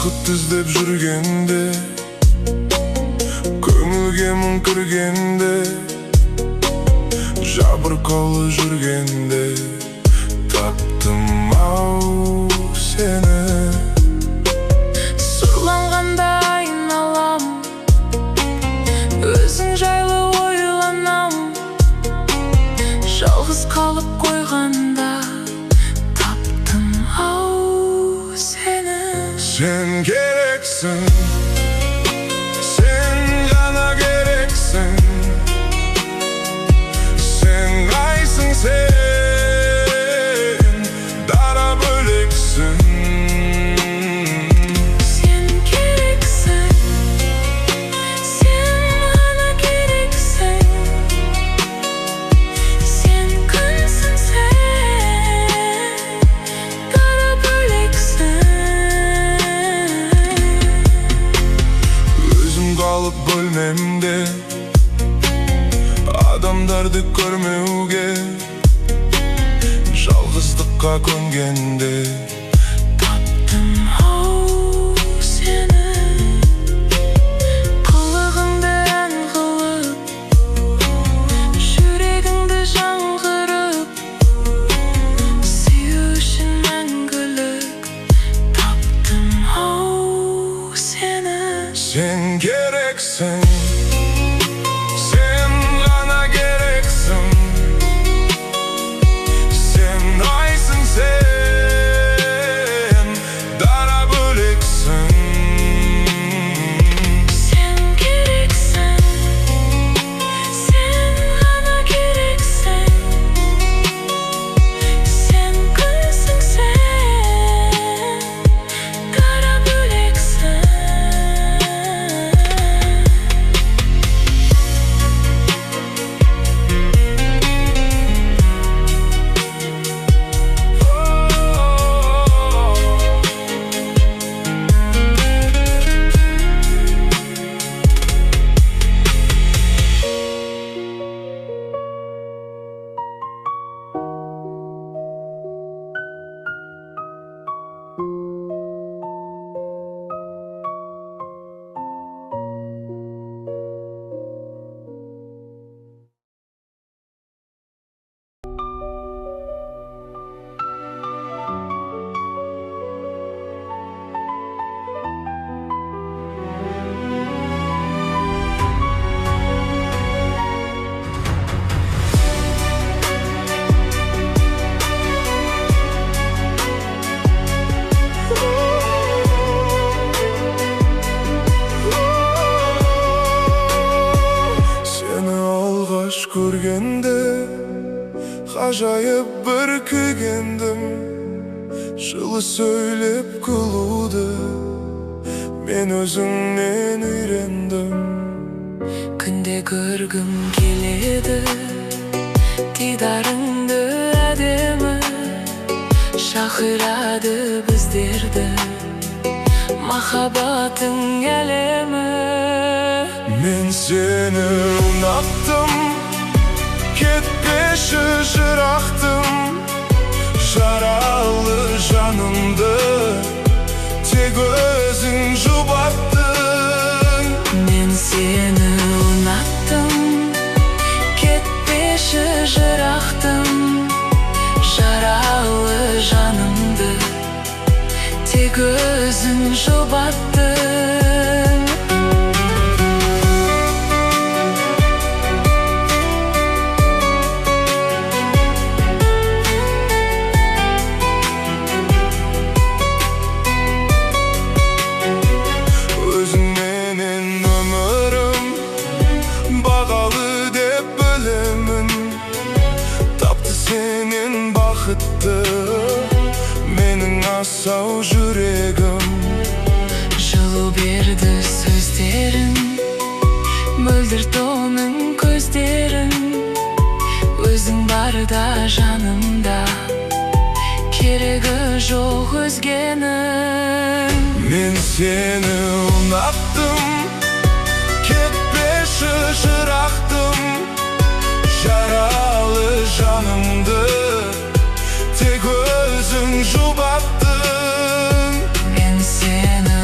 бақыт іздеп жүргенде, көңілге мұң кіргенде, жабырқаулы жүргенде таптым-ау сені. Сұрланғанда айналам, өзің жайлы ойланам. Жалғыз қалып қойғанда таптым-ау сені. Сен керексің, сен ғана керексің. Сен айсың, сен дара бөлексің. Сен керексің, сен ғана керексің. Сен күнсің, сен дара бөлексің. Өзім қалып бөлмемде, адамдарды көрмеуге, жалғыздыққа көнгенде таптым-ау сені. Қылығыңды ән қылып, жүрегіңді жаңғырып, сүю үшін мәңгілік таптым-ау сені. сен керексің, сен ғана керексің. Сен айсың, сен дара бөлексің. Сен керексің, сен ғана керексің. Сен күнсің, сен дара бөлексің. Сені алғаш көргенде ғажайып бір күйгендім. Жылы сөйлеп күлуді мен өзіңнен үйрендім. Күнде көргім келеді дидарыңды әдемі, шақырады біздерді махаббатың әлемі. Мен сені ұнаттым, кетпеші жырақтым. Жаралы жанымды тек өзің жұбаттың. Мен сені ұнаттым, кетпеші жырақтым. Жаралы жанымды тек өзің жұбаттың. Өзіңменен өмірім бағалы деп білемін. Тапты сенен бақытты менің асау жүрегім. Жылу берді сөздерің, мөлдір тоның көздерің. Өзің барда жанымда, керегі жоқ өзгенің. Мен сені ұнаттым, кетпеші жырақтым. Жаралы жанымды тек өзің жұбаттың. Мен сені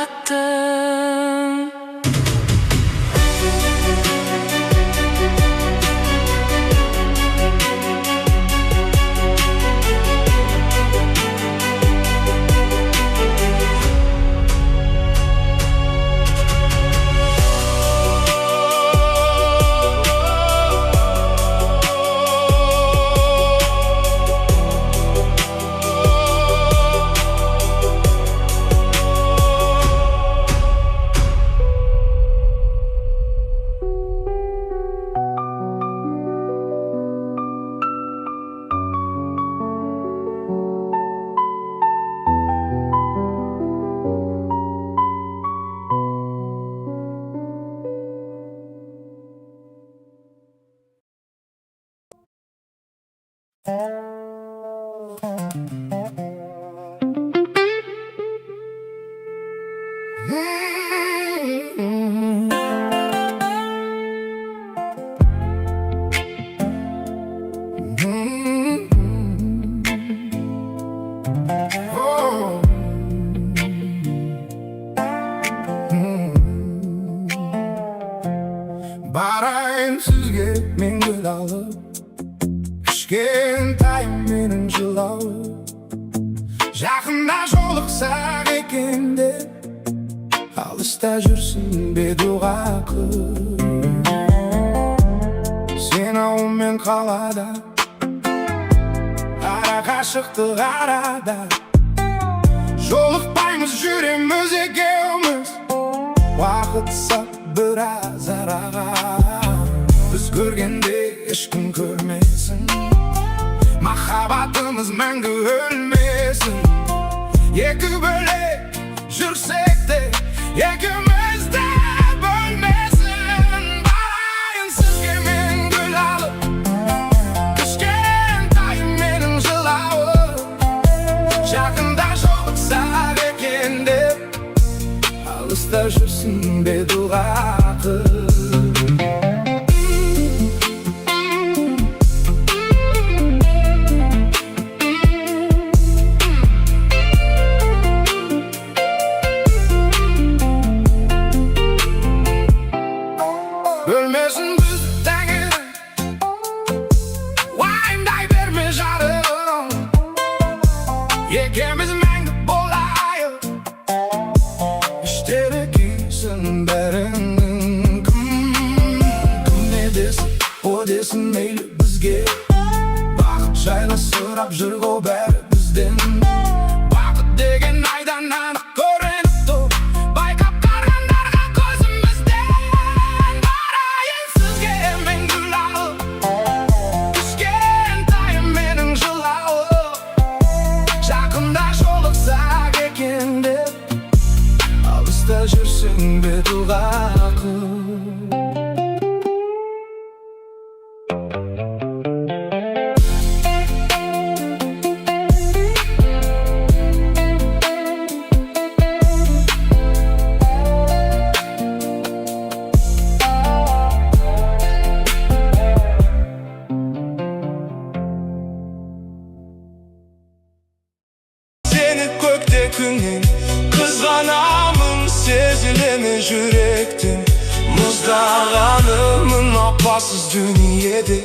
жараттым. Barayın sizge men gül alıp Kişkentayım menin жылауы Жақында жолықсақ екен де Алыста жүрсің бе дұға қып Сен ауылмен қалада Ара қашықтық арада Жолықпаймыз жүреміз екеуміз Уақыт сап біраз араға Біз көргенде ешкім көрмесін Махаббатымыз мәңгі өлмесін Екі бөлек жүрсек те екеуміз де бөлмесін Барайын сізге мен гүл алып Кішкентайым менің жылауы Жақында жолықсақ екен деп Алыста жүрсің бе дұға қып Bölmesin bizi Tengri Uayımday verme jarım Екеуміз мәңгі болайық İşte кейсін бәрінің Кім не десін, о десін мейлі бізге Бақыт жайлы сұрап жүр ғой бәрі бізден Бақыт деген айдан анық көрініп тұр Байқап қарғандарға көзімізден Барайын сізге мен гүл алып Кішкентайым менің жылауы Жақында жолықсақ екен деп Алыста жүрсің бе дұға қып Seni көкте күннен қызғанамын сезілеме жүректен Мұздағанымын апасыз дүниеде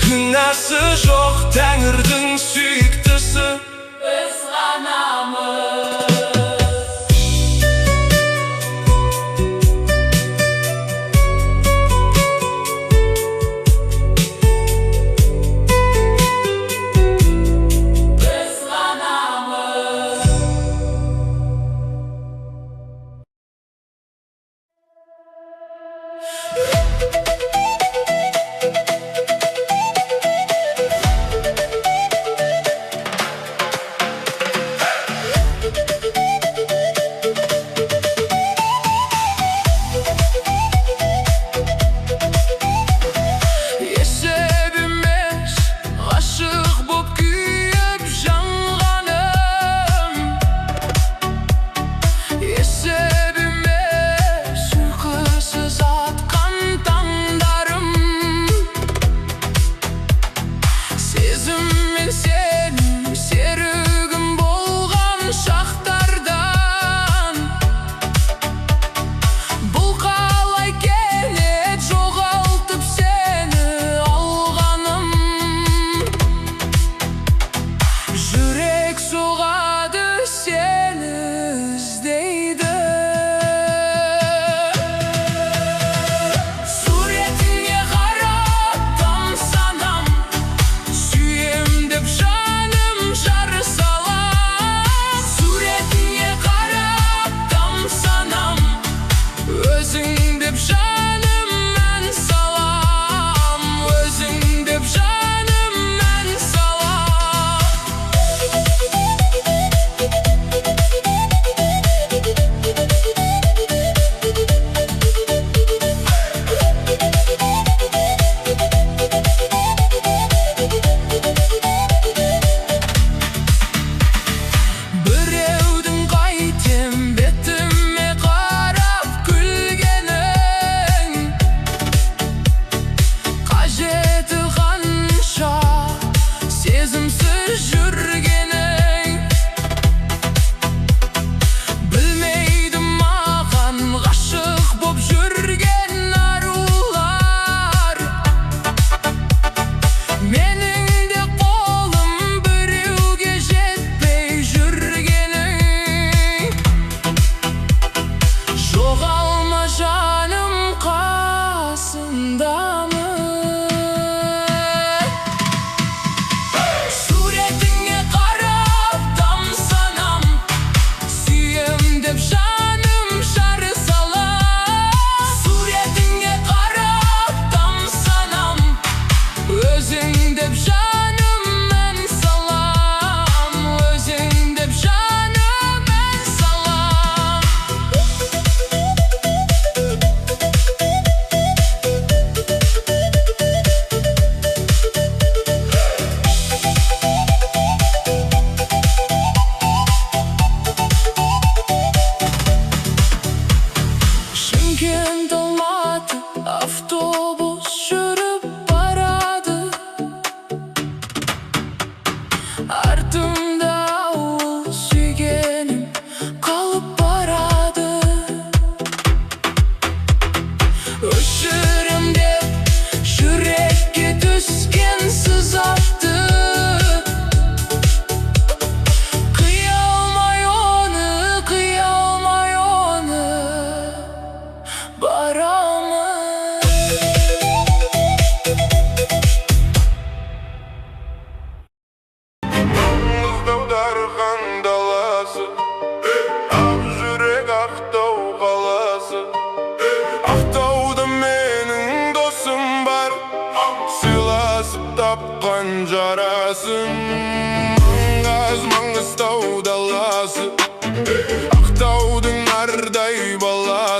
Күнәсі жоқ Тәңірдің сүйіктісі Біз ғанамыз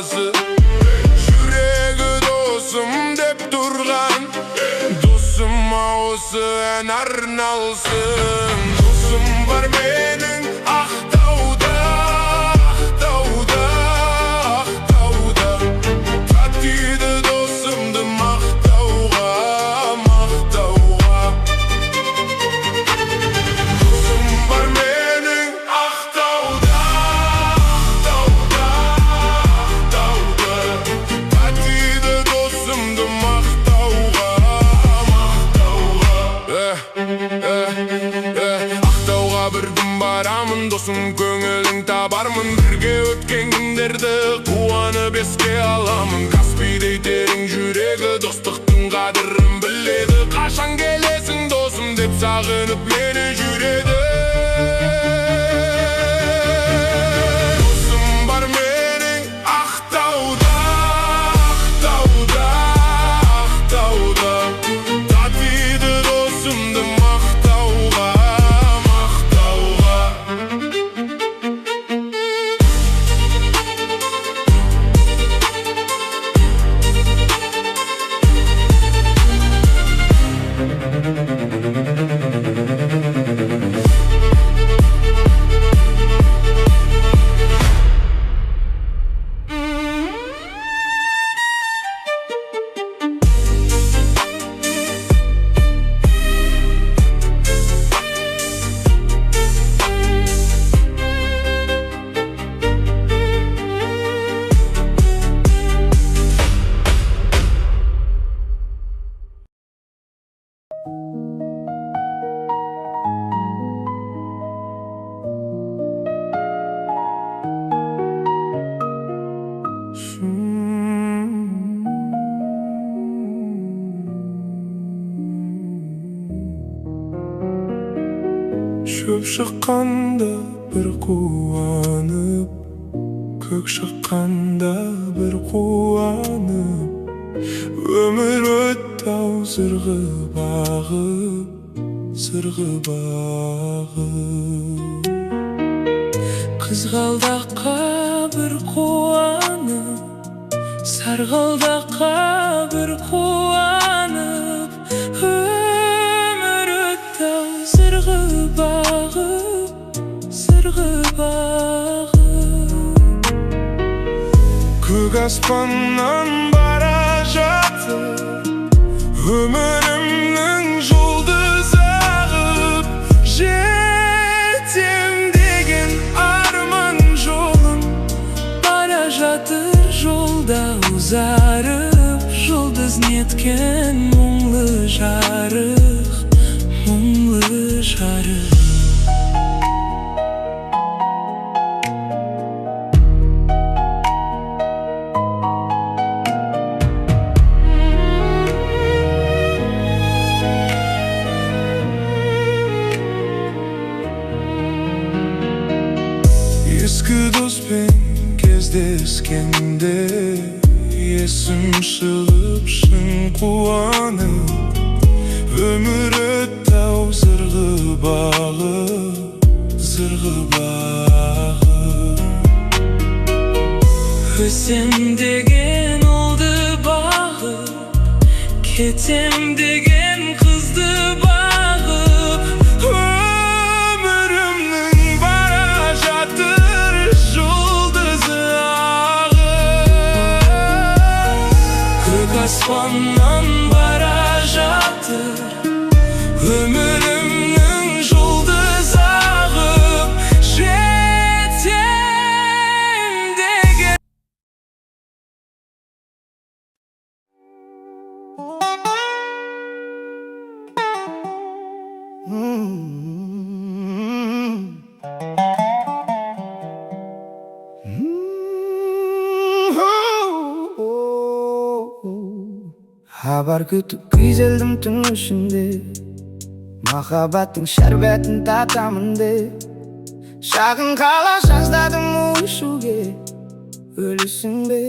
баласы. Жүрегі досым деп тұрған, досыма осы ән арналсын. Досым бар менің Ақтауда, Ақтауда, Ақтауда. Татиды досымды мақтауға, мақтауға. Досым бар менің Ақтауда, Ақтауда, Ақтауда. Татиды досымды мақтауға, мақтауға. Ақтауға бір күн барамын, досым көңілін табармын. Бірге өткен күндерді қуанып еске аламын. Каспийдей терең жүрегі достықтың қадірін біледі. Қашан келесің досым деп сағынып мені жүреді. Досым бар менің Ақтауда, Ақтауда, Ақтауда. Татиды досымды мақтауға, мақтауға. Шөп шыққанда бір қуанып, көк шыққанда бір қуанып. Өмір өтті-ау зырғы бағып, зырғы бағып. Қызғалдаққа бір қуанып, сарғалдаққа бір қуанып. Өмір өтті-ау зырғы бағып, зырғы бағып. Көк аспаннан бара жатып, өмірімнің жұлдызы ағып. Жетем деген арман жолым бара жатыр жолда ұзарып. Жұлдыз неткен мұңлы жарық, мұңлы жарық. Ескі доспен кездескенде есім шығып шын қуанып. Өмір өтті-ау зырғы бағып, зырғы бағып. Өсем деген ұлды бағып, кетем деген қызды бағып. Өмірімнің бара жатыр жұлдызы ағып. Көк аспаннан бара жатыр өмірімнің жұлдызы ағып. Жетем деген. Хабар күтіп күйзелдім түн ішінде, махаббаттың шәрбетін татамын деп. Шағын қала жаздадым ұшуге, өлісің бе?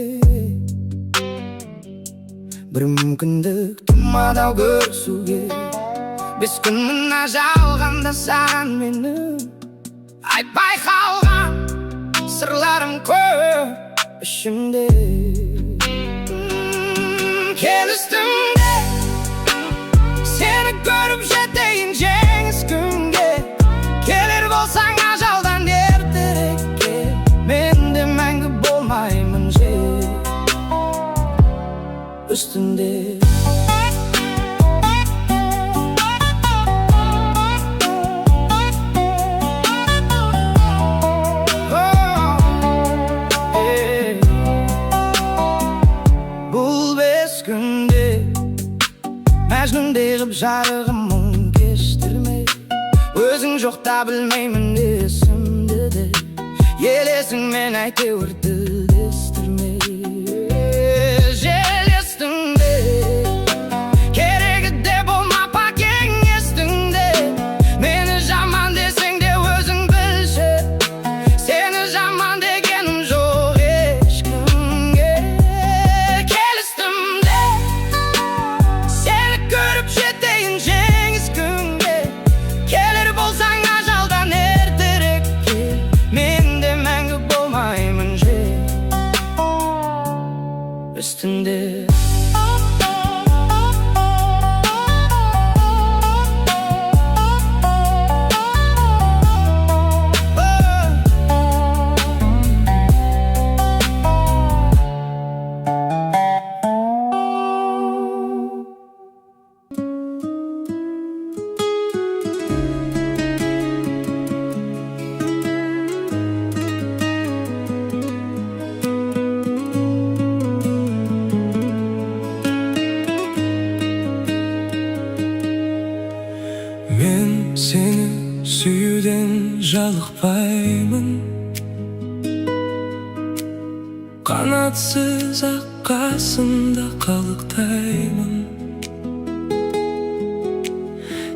Бір мүмкіндік тұмадау көрісуге. 5 күн мына жалғанда саған менің айтпай қалған сырларым көп. ішimде. Kel üstümde, seni görüp жетейін жеңіс күнге. Келер болсаң ажалдан ертерекке, мен де мәңгі болмаймын жер үстінде. Мәжнүндей қып жарығым мұң кештірме, өзің жоқта білмеймін есімді де, елесіңмен әйтеуір тілдестірме. Жел естіңде, керегі де болмап әкең естіңде, мені жаман десең де өзің білші, сені жаман дегенім жоқ ешкімге. Кел үстімде, көріп жетейін жеңіс күнге. Келер болсаң ажалдан ертерекке, мен де мәңгі болмаймын жер үстінде. Мен сені сүюден жалықпаймын, қанатсыз ақ қасымда қалықтаймын.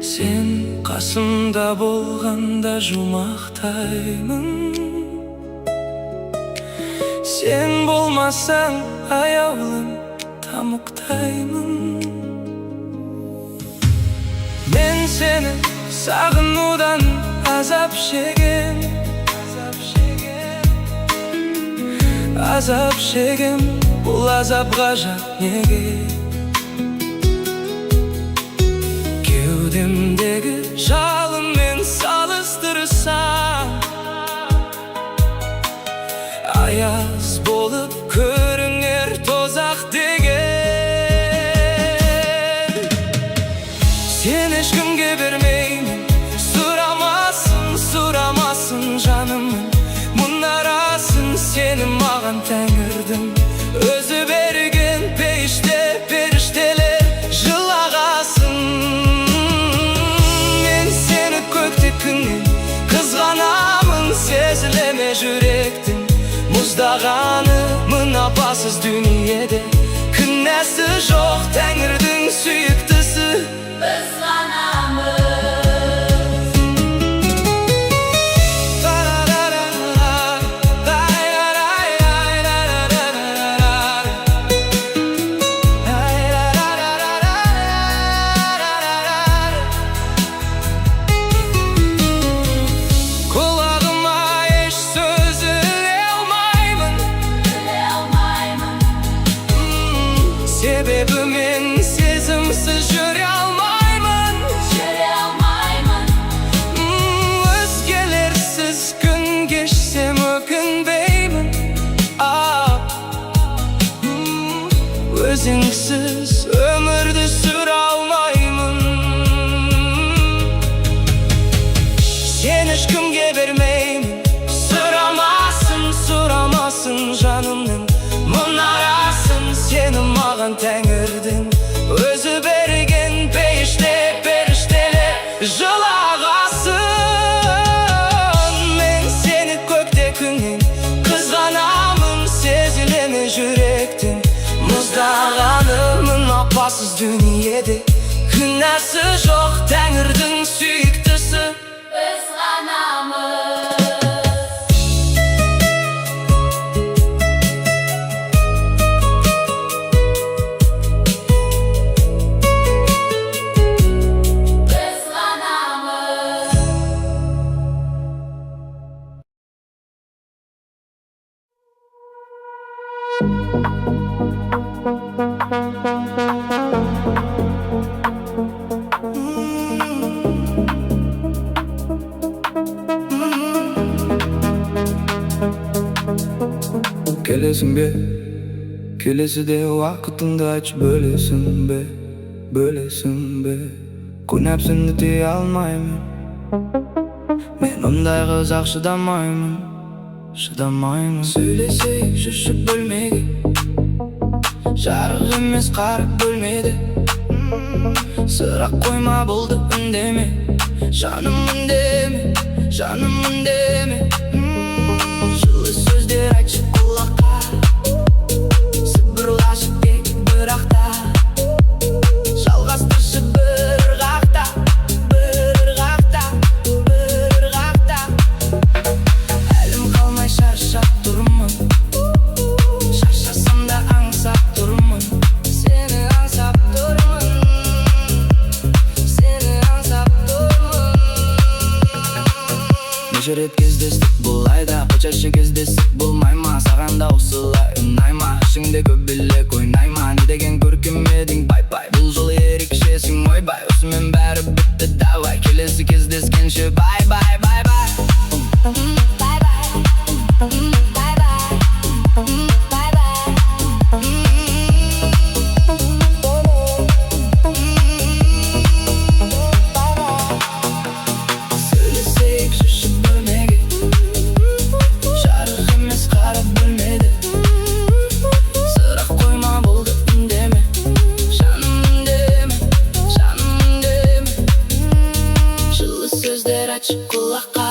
Сен қасымда болғанда жұмақтаймын. Сен болмасаң аяулым тамұқтаймын. Мен сені сағынудан азап шегем, азап шегем, бұл азап ғажап неге? Кеудемдегі жалынмен салыстырсам, аяз болып көрінер тозақ деген. Сен ешкімге бермеймін, сұрамасын жанымның мұнарасын. Сені маған тәңірдің өзі берген, періштелер жылағасын. Мен сені көкте күннен қызғанамын, сезілеме жүректің мұздағаны. Мың апасыз дүниеде күнәсі жоқ, тәңірдің сүйіктісі біз ғанамыз. Себебі мен сезімсіз жүре алмаймын, өзгелерсіз күн кешсем өкінбеймін. Өзіңсіз өмірді сүре алмаймын. Сен ешкімге бермеймін, сұрамасын жанымның мұнарасын. Сені маған тәңірдің өзі берген, періштелер жылағасын. Мен сені көкте күннен қызғанамын, сезілеме жүректің мұздағаны. Мың апасыз дүниеде күнәсі жоқ, тәңірдің сүйіктісі біз ғанамыз. Келесің бе, келесіде уақытыңды айтшы, бөлесің бе, бөлесің бе. Күн нәпсімді тыя алмаймын, мен ондай қызақ шыдамаймын, шыдамаймын. Сөйлесейік жүрші бөлмеге, жарық емес қарық бөлмеді. Сұрақ қойма болды үндеме, жаным үндеме, жаным үндеме. Жылы сөздер айтшы құлаққа, сыбырлашы тек бір ақта. Жалғастыршы бір ырғақта, бір ырғақта, бір ырғақта. Әлім қалмай шаршап тұрмын, шаршасам да аңсап тұрмын. Сені аңсап тұрмын, сені аңсап тұрмын. Неше рет кездестік бұл айда, қаншашы кездесіп болмай ма? Саған да осылай ұнай ма? Ішіңдегі билек ойнай ма? Не деген көркем едің, бай-бай. Бұл жолы ерекшесің, ойбай. Осымен бәрі бітті, давай. Келесі кездескенше бай-бай, бай-бай. Сөйлесейік жүрші бөлмеге, жарық емес қарап бөлмеді. Сұрақ қойма болды үндеме, жаным үндеме, жаным үндеме. Жылы сөздер айтшы құлаққа,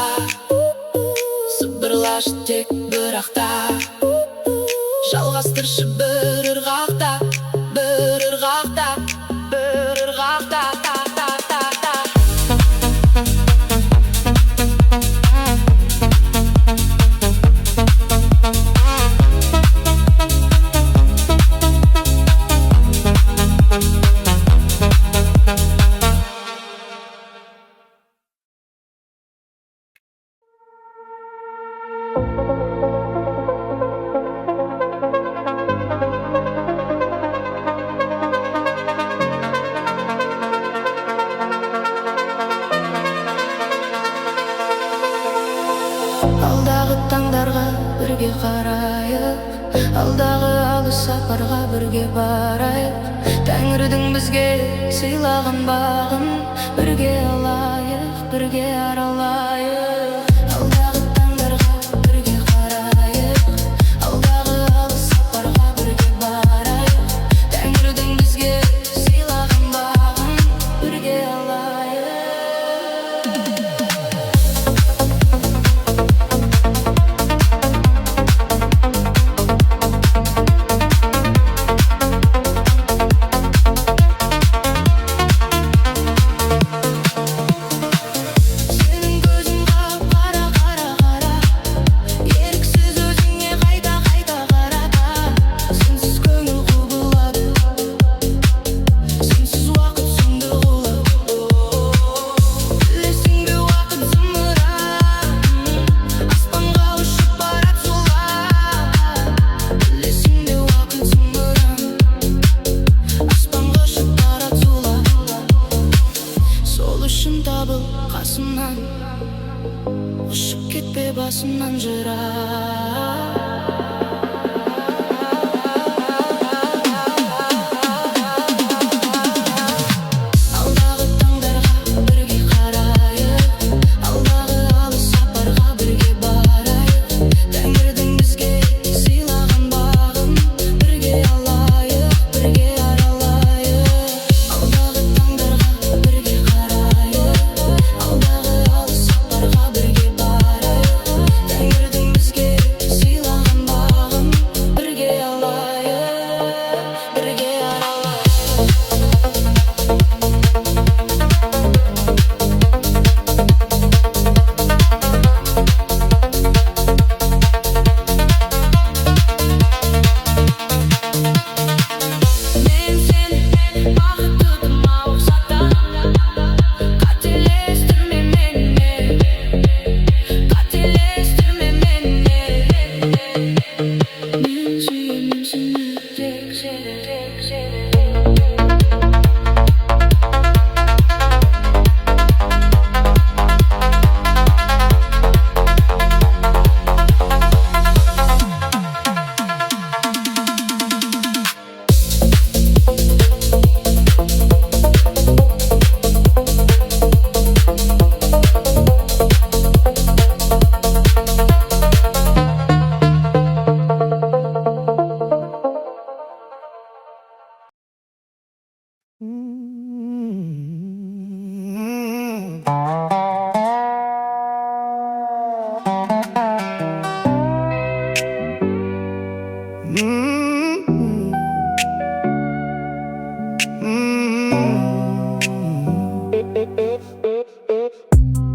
сыбырлашы тек бір ақта. Жалғастыршы бір ырғақта, бір ырғақта, бір ырғақта. Алдағы таңдарға бірге қарайық, алдағы алыс сапарға бірге барайық. Тәңірдің бізге сыйлаған бағын бірге алайық, бірге аралайық. Алдағы таңдарға бірге қарайық, алдағы алыс сапарға бірге барайық. Тәңірдің бізге сыйлаған бағын бірге алайық. Сенің көзің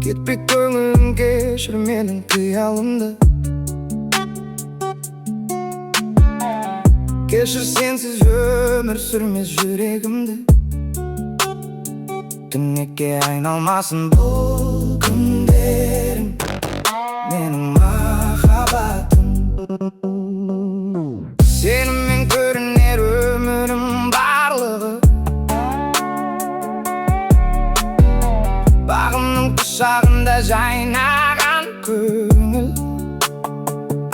Кетпек көңілін кешір менің қиялымды, кешір сенсіз өмір сүрмес жүрегімді. Түнекке айналмасын бұл күндерің, менің махаббатым. Сенімен көрінер өмірім барлығы, бағымның құшағында жайнаған көңіл.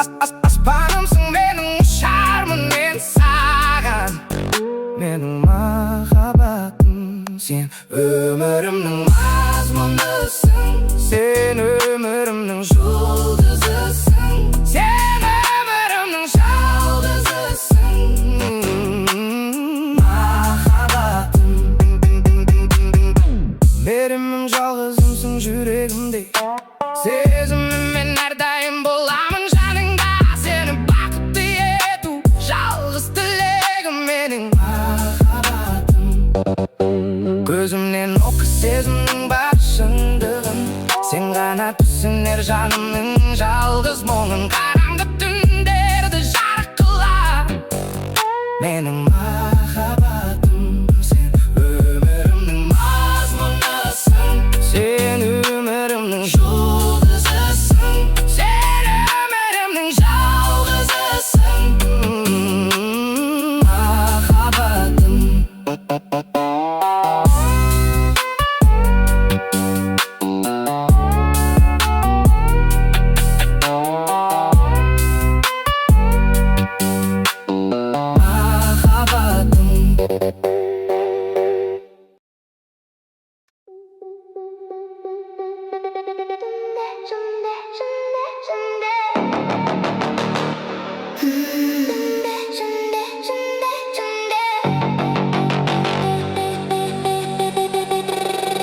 Аспанымсың менің, ұшармын мен саған, менің махаббатым. Сен өмірімнің мазмұнысың, сен өмірімнің жұлдызысың, сен өмірімнің жалғызысың, махаббатым. Берімім жалғызымсың жүрегімде, сезіміммен әрдайым боламын жаныңда. Сені бақытты ету жалғыз тілегім, менің махаббатым. Көзімнен оқы сезімнің бар шындығын, сен ғана түсінер жанымның жалғыз мұңын. Қараңғы түндерді жарық қылар менің махаббатым. Сен өмірімнің мазмұнысың, сен өмірімнің жұлдызысың, сен өмірімнің жалғызысың, махаббатым.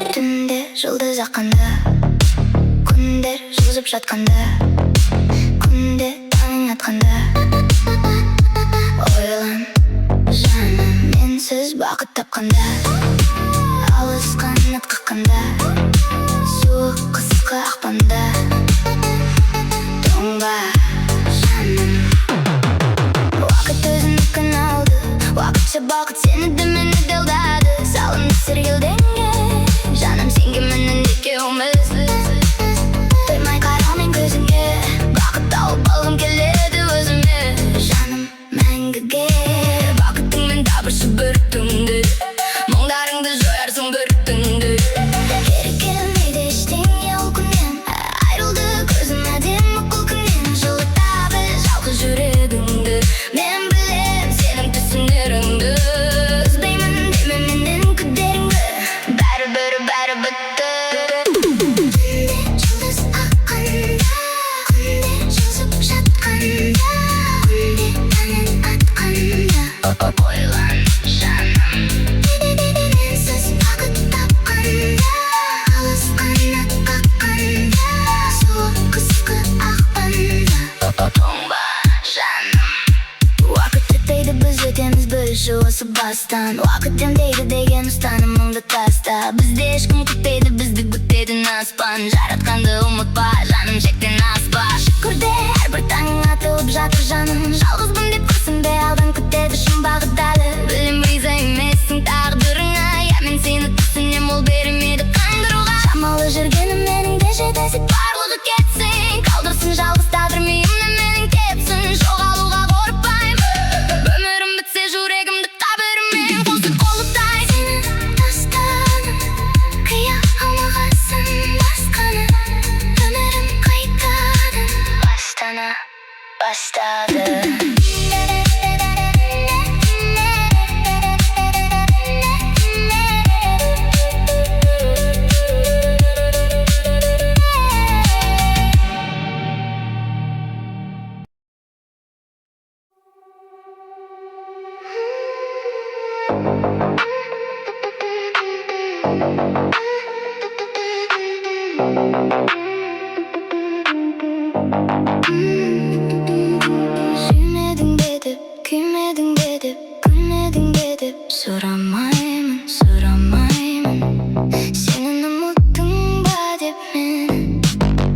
Түнде жұлдыз аққанда, күндер жылжып жатқанда, күнде таңың атқанда, ойлан жаным, менсіз бақыт тапқанда, алыс қанат қаққанда, суық қысқы ақпанда, тоңба жаным. Уақыт өзіндікін алды, уақытша бақыт сені де мені де алдады. Салынды сергелдеңге жаным, сенге менен екеуміз. Тоймай қараумен көзіңе, бақыт тауып алғым келеді өзіме. Жаным мәңгіге бақытыңмен табышы бір түнде, мұңдарыңды жоярсың бір түнде. Керек келмейді ештеңе ол күннен, айрылды көзім әдемі бұл күннен. Жылыта біл жалғыз жүрегіңді, мен білем сенің түсінеріңді. Іздеймін деме менен күдеріңді, бәрі бітті. Күнде жұлдыз аққанда, күнде жылжып жатқанда, күнде таңың атқанда, ойлан жаным, менсіз бақыт тапқанда, алыс қанат қаққанда, суық қысқы ақпанда, тоңба жаным. Уақыт өтпейді, біз өтеміз бірінші осы бастан. Уақыт демдейді деген ұстанымыңды таста. Бізде ешкім күтпейді, бізді күтеді аспан. Жаратқанды ұмытпа жаным, шектен аспа. Шүкірде әрбір таңың атылып жатыр жаным. Жалғызбын деп күрсінбе, алдан күтеді шын бағыт әлі. Білем риза емессің тағдырыңа, я мен сені түсінем, ол бермейді қандыруға. Шамалы жүргенім менің де жетесік, барлығы кетсін, қалдырсын жалғыз тағдыр миымды менің кепсін. Жоғалуға қорықпаймын, өмірім бітсе жүрегімді қабіріммен қосып қолыптай. Сені тастадым, қия алмағасын басқаны, өмірім қайтадан бастады. сұрамаймын, сұрамаймын. Сенің ұмыттың ба деп мені,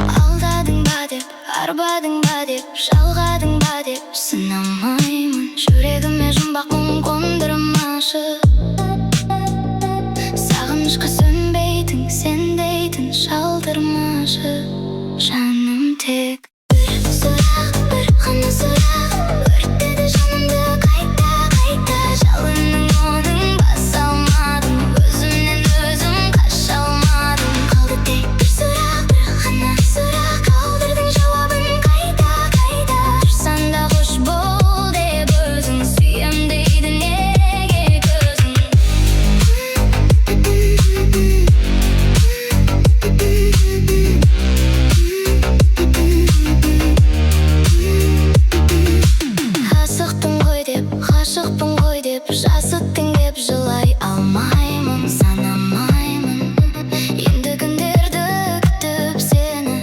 алдадың ба деп, арбадың ба деп, жалғадың ба деп сынамаймын. Жүрегіме жұмбақ мұң қондырмашы, сағынышқа сөнбейтін сен дейтін шалдырмашы. Жаным тек бір сұрақ, бір ғана сұрақ, өртеді жанымды қайта қайта. Жалынның оның баса алмадым, өзімнен өзім қаша алмадым. Қалды тек бір сұрақ, бір ғана сұрақ, қалдырдың жауабын қайта қайта. Тұрсаң да қош бол деп өзің, сүйем дейді неге көзің. Асықтың ғой деп, ғашықпын ғой деп, жасыттың деп жылай алмаймын, санамаймын. Енді күндерді күтіп сені,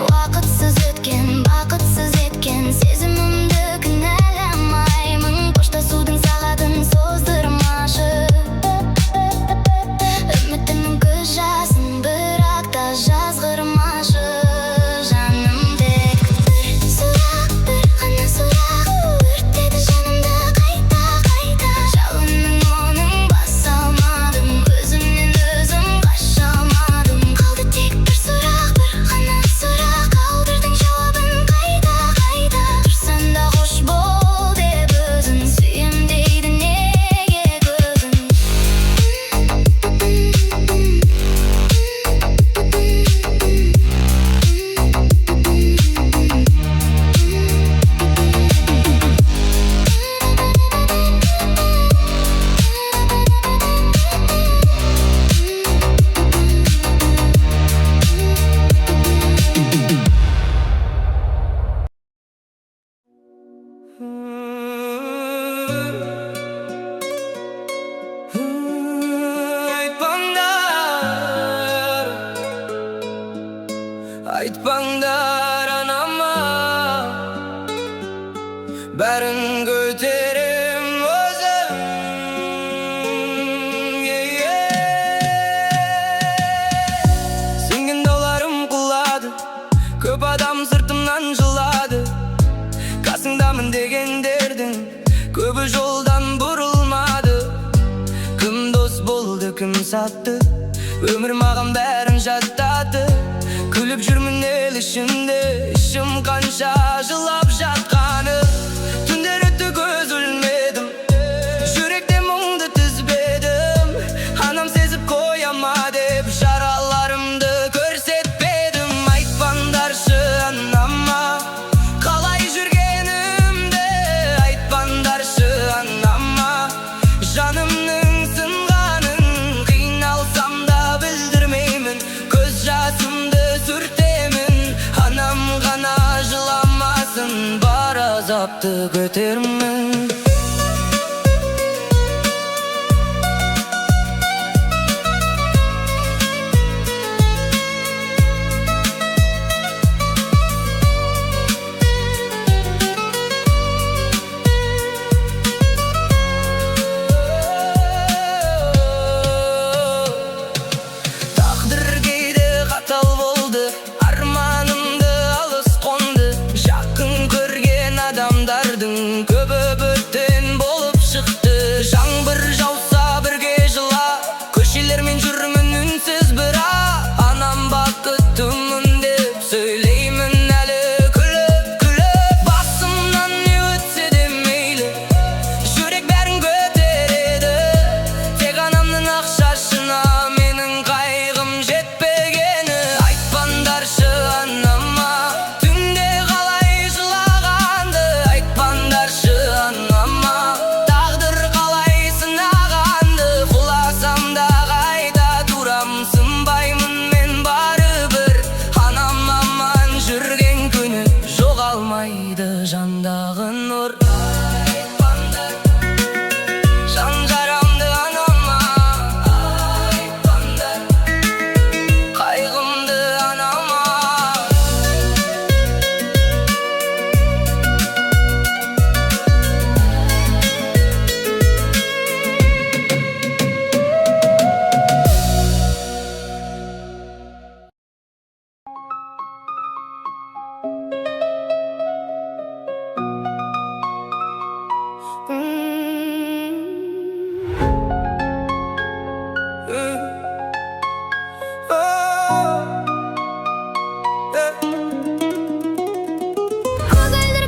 уақытсыз өткен, бақытсыз еткен сезімімді кінәламаймын. Қоштасудың сағатын создырмашы, үмітімнің көз жасын бірақ та жазғырмашы. Жаным тек бір сұрақ, бір ғана сұрақ, өртеді жанымды қайта қайта. Жалынның оның баса алмадым, өзімнен өзім қаша алмадым. Қалды тек бір сұрақ, бір ғана сұрақ, қалдырдың жауабын қайта қайта. Тұрсаң да қош бол деп өзің, сүйем дейді неге көзің. Айтпаңдар анама, бәрін көтерем өзім. Сенген дауларым құлады, көп адам сыртымнан жылады. Қасыңдамын дегендердің көбі жолдан бұрылмады. Кім дос болды, кім сатты, өмір маған бәрін жаттады. Күліп жүрмін ел ішінде, ішім қанша жылап жатқаны. Түндер өтті көз өлмедім, жүректе мұңды тізбедім. Анам сезіп қояма деп жараларымды көрсетпедім. Айтпаңдаршы анама, қалай жүргенімді. Айтпаңдаршы анама, жанымның сынғанын. Қиналсам да білдірмеймін, көз жасымды сүртемін. Анам ғана жыламасын, бар азапты көтермін. Тағдыр кейде қатал болды, арманымды алыс қонды. Жақын көрген адамдардың көбі бөліп Көңілдер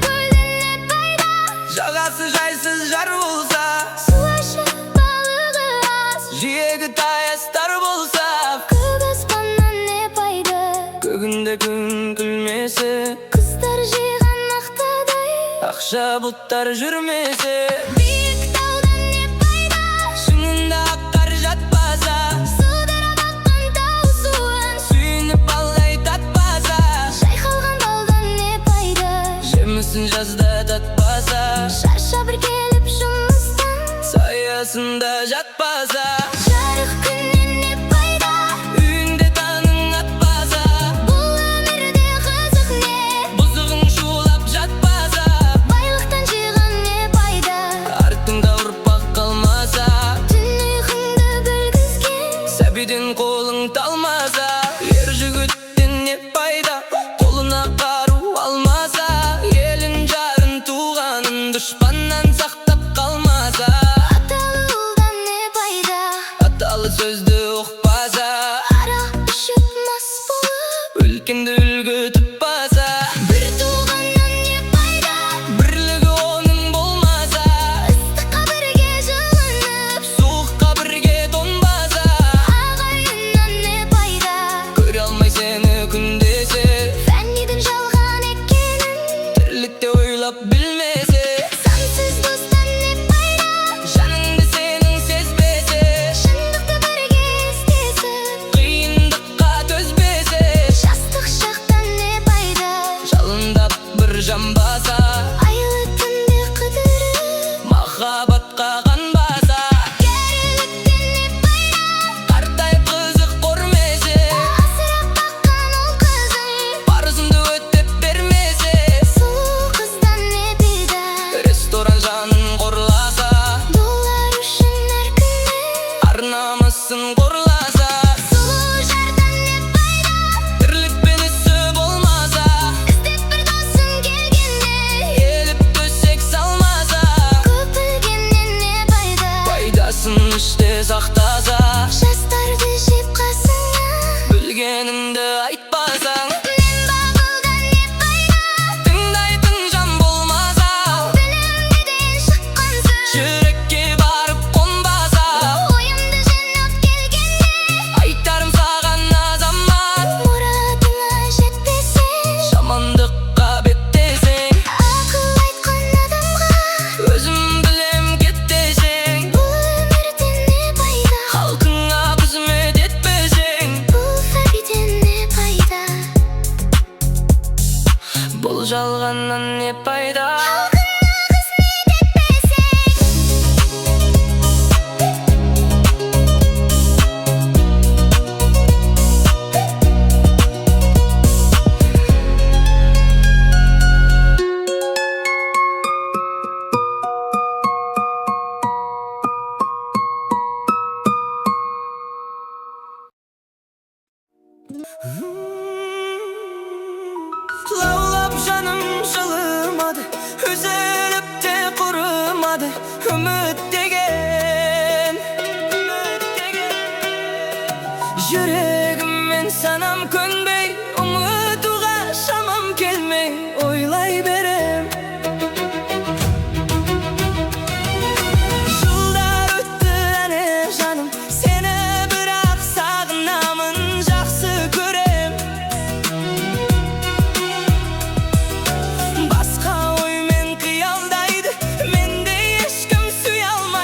көлден не пайда, Жағасы жайсыз жар болса, суашы балығы аз, жиегі таястар болса, көк аспаннан не пайда, көгінде күн күлмесе, қыздар жиған ақтадай, ақша бұлттар жүрмесе, биік таудан не пайда, шыңында қар жатпаса, судара батқан тау суын, сүйініп алдай татпаса, шайқалған балдан не пайда, жемісін жазда татпаса, шаршап бір келіп жұмыстан, саясында жатпаса, жарық күннен не пайда, үйінде таңың атпаса, бұл өмірде қызық не, бұзығың шулап жатпаса, байлықтан жиған не пайда, артыңда ұрпақ қалмаса, түн ұйқыңды бөлгізген сәбиден қолың талмаса, ер жігіттен не пайда, қолына қару алмаса, елін жарын туғанын дұшпаннан сақтап қалмаса, аталы ұлдан не пайда, аталы сөзді ұқпаса, арақ ішіп мас болып, үлкенді үлгі тұтпаса, бір туғаннан не пайда, бірлігі оның болмаса, ыстыққа бірге жылынып, суыққа бірге тоңбаса, ағайыннан не пайда, көре алмай сені күндесе, фәнидің жалған екенін, тірлікте ойлап білмесе, сансыз достан не пайда, жаныңды сенің сезбесе, шындықты бірге істесіп, қиындыққа төзбесе, жастық шақтан не пайда, жалындап бір жамбаса, айлы түнде қыдырып, махаббатқа қанбаса, кәріліктен не пайда, қартайып қызық көрмесе, асырап баққан ол қызың, парызыңды өтеп бермесе, сұлу қыздан не пайда, ресторан жанын қорласа, доллар үшін әр күні, ар намысын қорласа, сұлу жардан не пайда, тірлікпен ісі болмаса, іздеп бір досың келгенде, еліп төсек салмаса, көп білгеннен не пайда, пайдасын іште сақтаса, жастарды жеп қасыңа, білгеніңді айтпасаң, мен бағылдан не пайда, тыңдайтын жан болмаса, білімдіден шыққан сөз, жүрекке барып қонбаса, ойымды жинап келгенде, айтарым саған азамат, мұратыңа жетпесең, жамандыққа беттесең, ақыл айтқан адамға, өзім білем кеттесең, бұл өмірден не пайда, халқыңа қызмет етпесең, бұл сәбиден не пайда, бұл жалғаннан не пайда. халқыңа қызмет етпесең. Лаулап жаным жылымады, үзіліп те құрымады, үміт деген. Жүрегіммен санам көнбей, ұмытуға шамам келмей, ойлай берем. Жылдар өтті әне жаным, сені бірақ сағынамын, жақсы көрем. Басқа оймен қиялдайды, менде ешкім сүйе алмайды.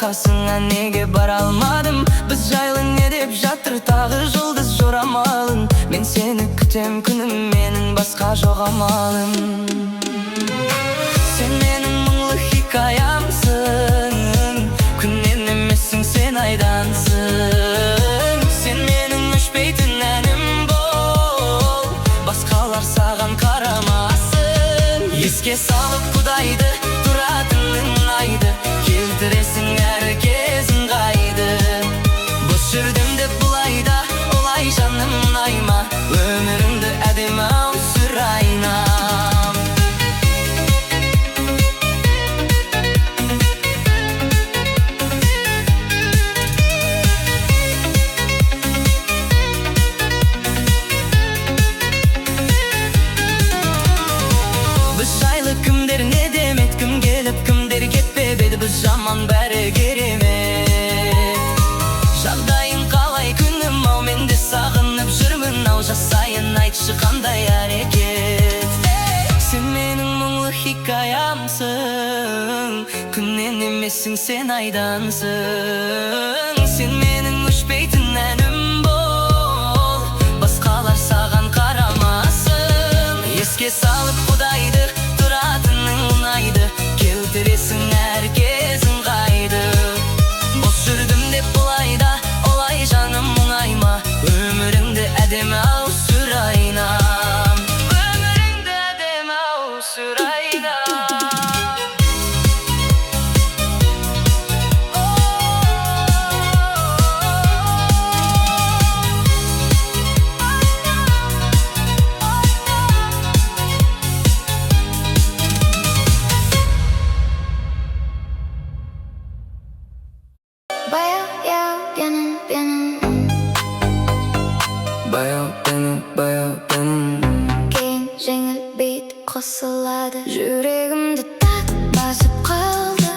басқасына неге бара алмадым? Біз жайлы не деп жатыр тағы жұлдыз жорамалын? Мен сені күтем күнім, менің басқа жоқ амалым. Сен менің мұңлы хикаямсың, күннен емессің, сен айдансың. Сен менің өшпейтін әнім бол, басқалар саған қарамасын. Еске салып Құдайды, тұратының айды, келтіресің әр кезін қайды. Бос жүрдім деп бұлайда, олай жаным ұнайма, өміріңді әдемі-ау сүрайнам. Біз жайлы кімдер не демет, кім келіп кімдер кетпеп еді, біз жаман бәрі керемет. Жағдайың қалай күнім ау, мен де сағынып жүрмін ау, жасайын айтшы қандай әрекет. Сен менің мұңлы хикаямсың, күннен емессің, сен айдансың. Сен менің өшпейтін әнім бол, басқалар саған қарамасын. Еске салып Құдайды, тұратының ұнайды, келтіресің әр кезін қайды. Бос жүрдім деп бұлайда, олай жаным мұңайма, өміріңді әдемі-ау сүрайнам. Өміріңді әдемі-ау сүрайнам. Баяу benim Кейін жеңіл бет қосылады, жүрегімді тақ басып қалды.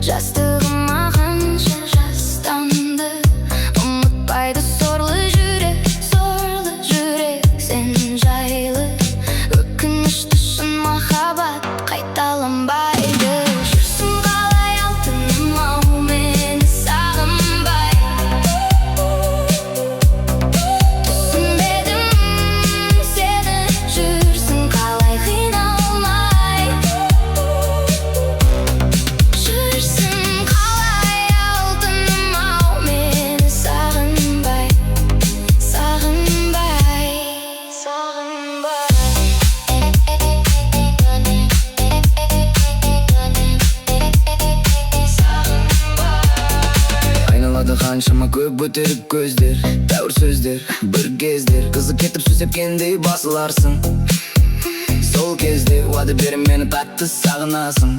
Жастығыма қанша жастанды, ұмытпайды сорлы жүрек сен жайлы. Өкінішті шын махаббат қайталанбайды. Жүрсің қалай алтыным ау, мені сағынбай. Түсінбедім сені, жүрсің қалай қиналмай. Жүрсің қалай алтыным ау, мені сағынбай. айналады қаншама көп өтеріп көздер, тәуір сөздер, бір кездер қызы кетіп су сепкендей басыларсың. Сол кезде уәде беріп мені татты сағынасың.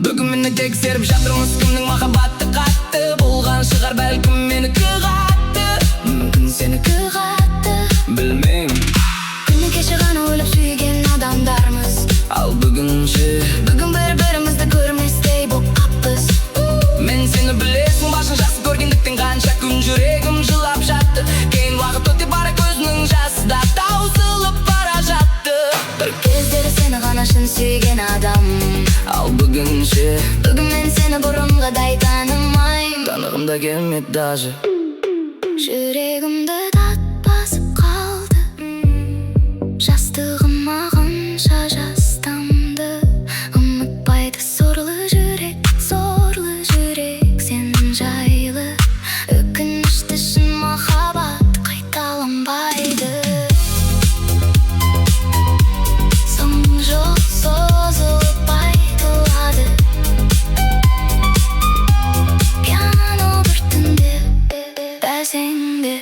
Бүгін мені тексеріп жатырмыз, кімнің махаббаты қатты болған шығар, бәлкім менікі қатты, мүмкін сенікі қатты, білмеймін. Күні кеше ғана өліп сүйген адамдармыз, Ал бүгінше бүгін бір-бірімізді көрместей боп қаппыз. мен сені білесің, башын жақсы көргендіктен қанша күн жүрегім жылап жатты. Кейін уақыт өте бара көзінің жасы да таусылып бара жатты. Бір кездері сені ғана шын сүйген адам, Ал бүгінше бүгін мен сені бұрынғыдай танымаймын. танығым да келмеді даже. Жүрегімді тат басып қалды, жастығыма қанша жастанды. Ұмытпайды сорлы жүрек сен жайлы. Өкінішті шын махаббат қайталанбайды. Сын жоқ созылып айтылады, пиано бір түнде бәсеңде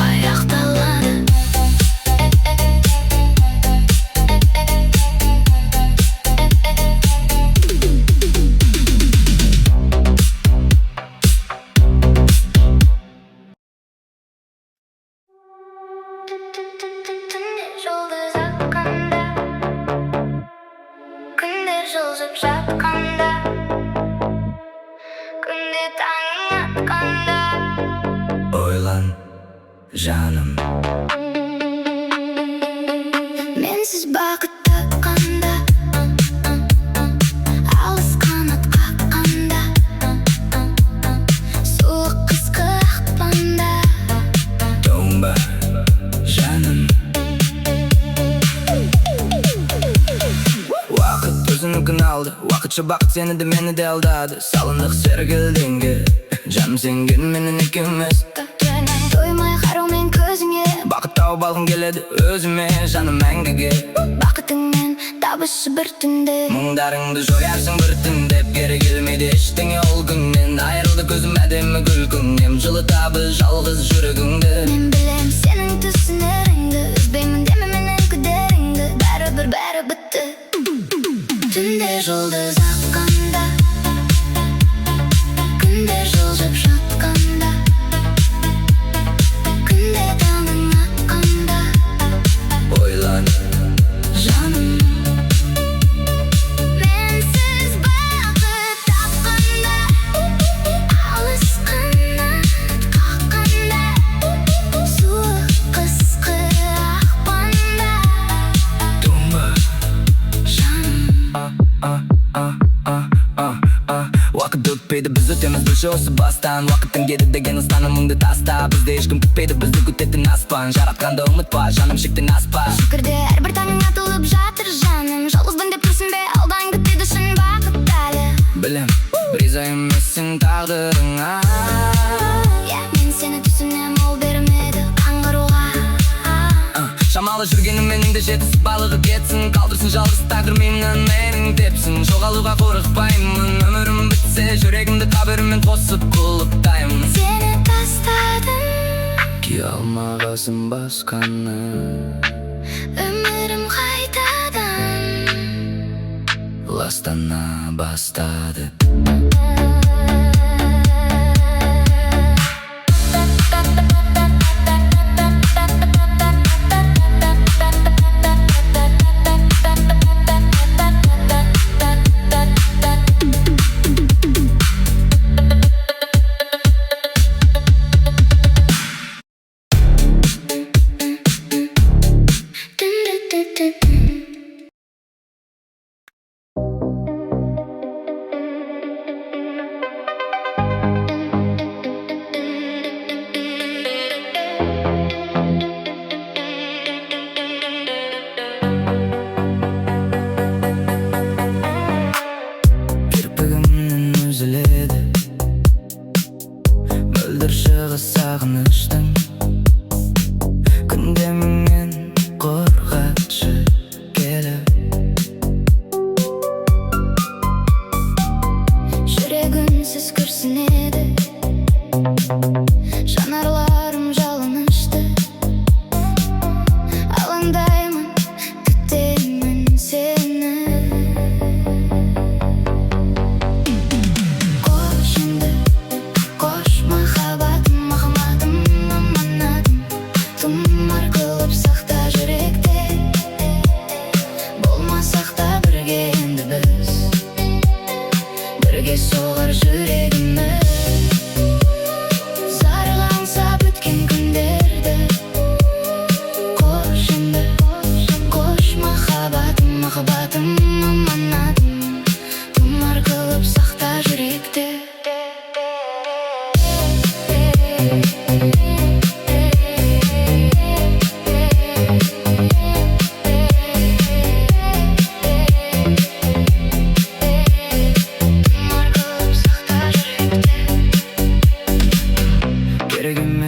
аяқталады. Жұлдыз атқанда, күндер жылжып жатқанда, күнде таңың атқанда. Ойлан, жаным, Менсіз бақытты қанда, алыс қанат қаққанда, Uakытça baqıt seni de meni de aldadı. Salındık sergildinge Canım sen gün menin ikimiz. Doymay қараумен көзіңе Baqıt taup algım geledi özüme Canım мәңгіге бақытыңмен табышы бір түнде Мұңдарыңды жоярсың бір түндеп Geri келмейді ештеңе ол күннен Айырылды көзім әдемі күлкіңнен Жылытабы жалғыз жүрегіңді. Мен білем сенің түсінеріңді Үзбеймін деме менің күдеріңді Бәрібір бәрі бітті Түнде жұлдыз аққанда Күнде жылжып жатқанда Күнде таңың атқанда Ойланып жаным Менсіз бақыт тапқанда Алысқанда қаққанда Суық қысқы ақпанда Думба жаным Уақыт өтпейді біз өтеміз білші осы бастан Уақыттың деді деген ұстанымыңды таста Бізде ешкім күтпейді бізді күтетін аспан Жаратқанды ұмытпа жаным шектен аспа Шүкірде әрбір таңың атылып жатыр жаным Жалғызбын деп тұрсың бе алдан күтеді шын бақыт әлі Білем риза емессің тағдырыңа Мен сені түсінем ол бермеді аңғаруға Шамалы жүргенім менің де жетісіп балығы кетсін Қалдырсын жалғыз тағдыр менің тепсін Жоғалуға қорықпаймын Өмірім бітсе жүрегімді қабіріммен қосып құлыптаймын Сені тастадым Кие алмағасың басқаны Өмірім қайтадан Ластана бастады Сағыныштың күндеміңнен қорғатшы келіп Жүрегімсіз күрсінеді Жанарларым жалынышты Алаңдаймын, күтемін сені Қош енді, қош махаббатым Тұмар қылып сақта жүректе Болмасақ та бірге енді біз Бірге соғар жүрегіміз Зарыға аңсап өткен күндерді Қош енді, қош махаббатым аманатым Тұмар қылып сақта жүректе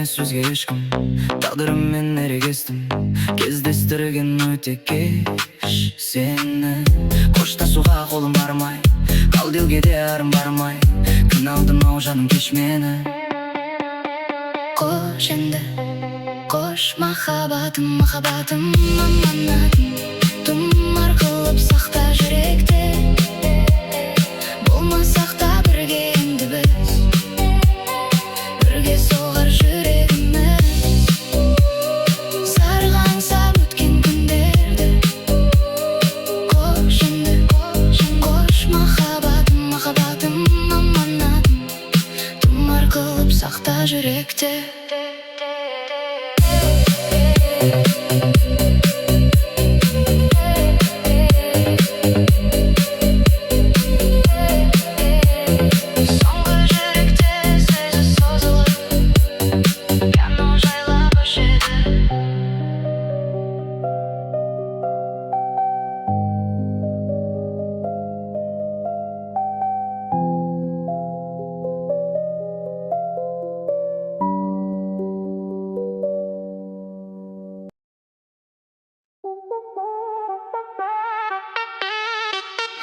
Сөзге ешкім тағдырыммен ерегестім Кездестірген өте кеш сені Қоштасуға қолым бармай Қал деуге де арым бармай Күн алдым ау жаным кеш мені Қош енді, қош махаббатым аманатым Тұмар қылып сақта жүректе Болмасақ та бірге енді біз Бірге соғар жүрегіміз Зарыға аңсап өткен күндерді Қош енді, қош махаббатым аманатым Тұмар қылып сақта жүректе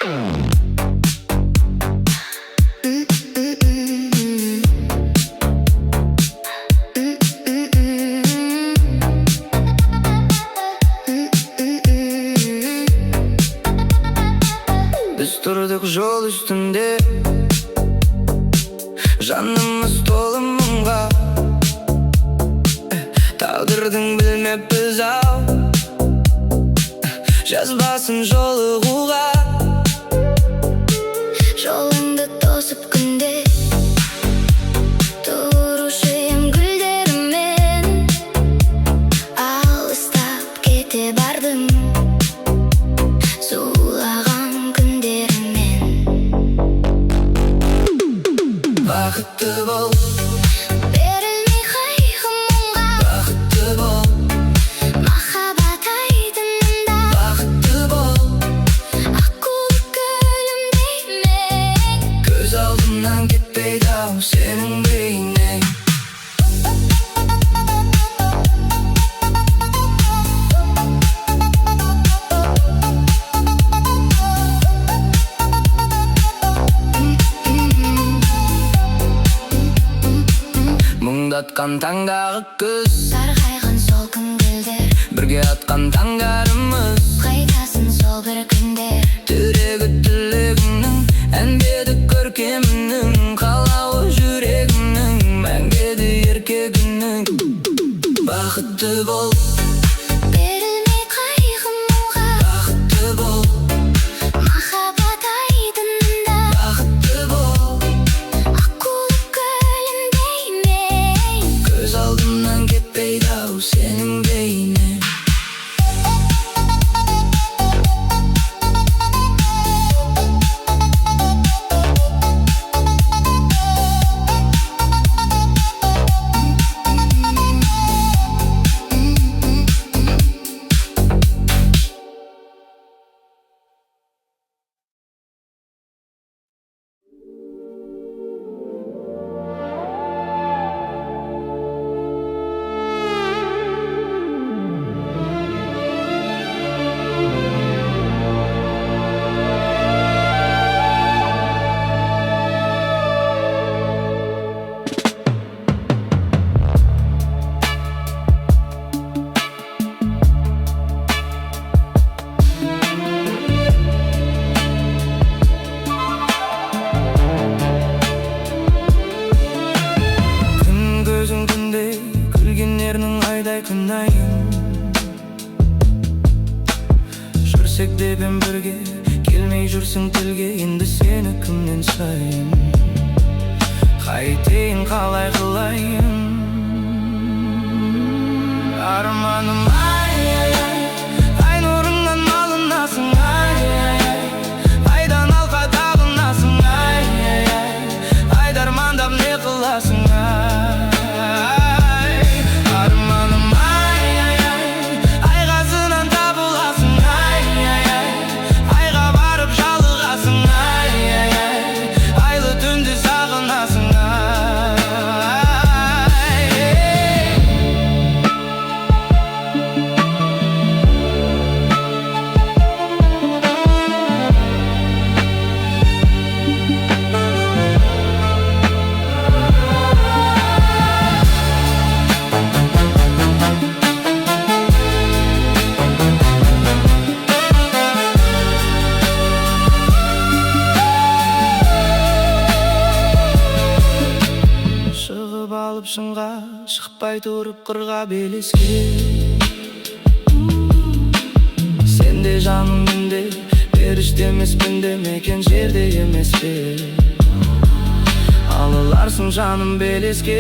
Biz durduk yol üstünde, canımız dolu мұңға. Тағдырдың білмеппіз ау, жазбасын жолығуға. Жолыңды тосып күнде тұрушы ем гүлдеріммен, алыстап кете бардың зулаған күндеріммен. Бақытты бол, Берілмей қайғы мұңға, бақытты бол, махаббат айдынында бақытты бол. аққу күлімдеймін. Көз алдымнан кетпейді ау сенің бейнең. Мұңдатқан таңдағы күз, Сарғайған сол күнгілдер, бірге атқан таңдарымыз. қайтасың сол бір күндер. Түрегі тілегіңнің, әнбеді көркемінің, қалауы жүрегімнің, мәңгеді еркегіңнің. Бақытты бол, Берілмей қайғы мұңға, бақытты бол, махаббат айдынында бақытты бол. аққу күлімдеймін. Көз алдымнан кетпейді ау сенің бейнең. Күн көзің күндей, күлгендерінің айдай күнайын. Жүрсек депен бірге, келмей жүрсің тілге, енді сені кімнен сайын. Қайтейін қалай қылайын. Арманым ай, ай, ай, ай нұрыңнан малынасың, ай, ай, ай, айдан алқа табынасың, ай, ай, ай, айдар мандап не қыласың, ай. Арманым ай, ай, ай, айғазынан табыласың, ай, ай, ай, айға барып жалығасың, ай, ай, ай, айлы түнде сағынасың, ай. Шығып алып шыңға, шықпай тұрып қырға белеске. Сенде жаным менде, періште емеспін де, мекен жерде емес пе. Алыларсың жаным белеске.